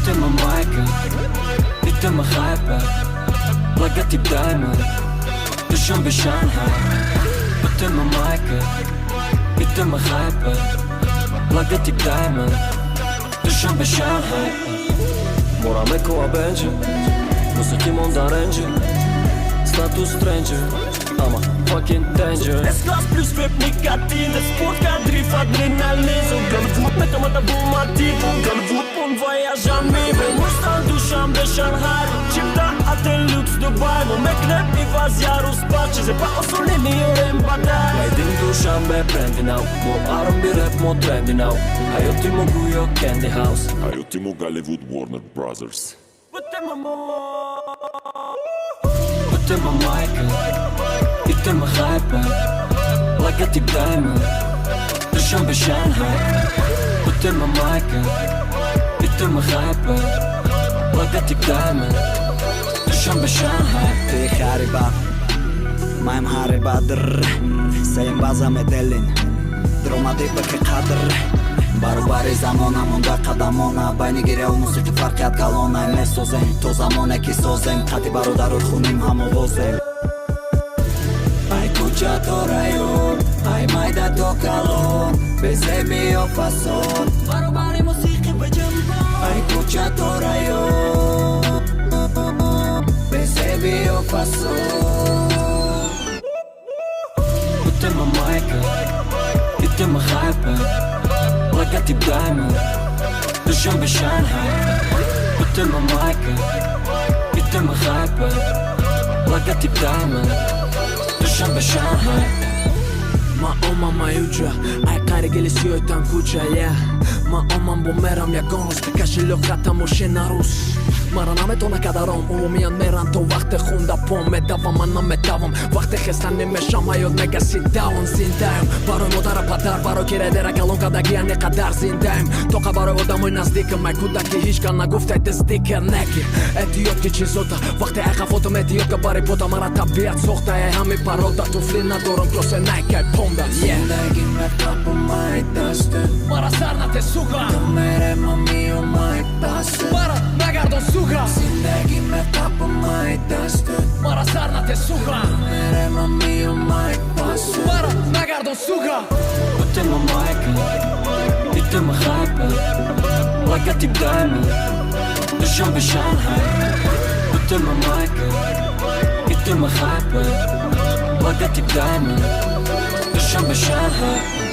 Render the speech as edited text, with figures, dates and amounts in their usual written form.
بتم معاك بتم خايبة لقيتي دايما تشم بشانها بتم معاك بتم خايبة لقيتي دايما تشم بشانها Morame koła będzie, muzyki mondarędzie Status stranger, ama fucking danger S-Class plus fait nicotine Sport drift adrénaline Så gulvmot med kamata bomativ Gulvmot på en voyage en mive Mustan duszam beszan har Chipta aten lux Dubai Mo meknep i vazjaru spacie Se pa osuli mi orem badaj Najdin duszan be prendi now Mo aron bi rap mo trendi now Ajo ti mo gujo Candy House Ajo ti mo Hollywood Warner Brothers Buttem بتم معاك بتم خايبة لقيتي دايما تشم بشانها بتم معاك بتم خايبة لقيتي دايما تشم بشانها Ty haryba, majem haryba drr Sayın bazam edelin Dromadi beke kadr Barubari zamona munda kadamona Bayni gire o musiki farkat galona Mes sozen, to zamone ki sozen Kati baru darur khunim hamo vozen Ai kucha to rayon Ai majda to kalon Bezemi o fason Barubari musiki be jambon Ai kucha to rayon Bezemi o fason بتم معاك بتم خايبة لقيتي دايما تشم بشانها بتم معاك بتم خايبة لقيتي دايما تشم بشانها Ma oman ma juđa, aj kare gelisioj tan kuća, yeah Ma oman bumeram ja gonos, kashi lukata mushina rus Maraname to nakadarom, umumian meran to vakte khunda pom Me davam, anam me davam, vakte khestani me shamajot mega sit-down Zindajm, baroj modara patar, baroj kiredera kalon kada gija ne kadar zindajm Toka baroj oda moj nazdikë, maj kudaki hishka na guftaj të zdikër neki Etiot ki qizota, vakte e ka foto me etiot ka bari pota Mara tabiat sohta e hami paroda, tu flina dorën klose najkaj ponda Zindagi me kapu majt dashtë Mara sarna te suga, Të mere më mio majt pasë mara nagardon suga Zindagi me kapu majt dashtë Mara sarna te suga, Të mere më mio majt pasë mara nagardon suga بتم معاك بتم خايبة لقيتي دايما تشم بشانها بتم معاك بتم خايبة لقيتي دايما تشم بشانها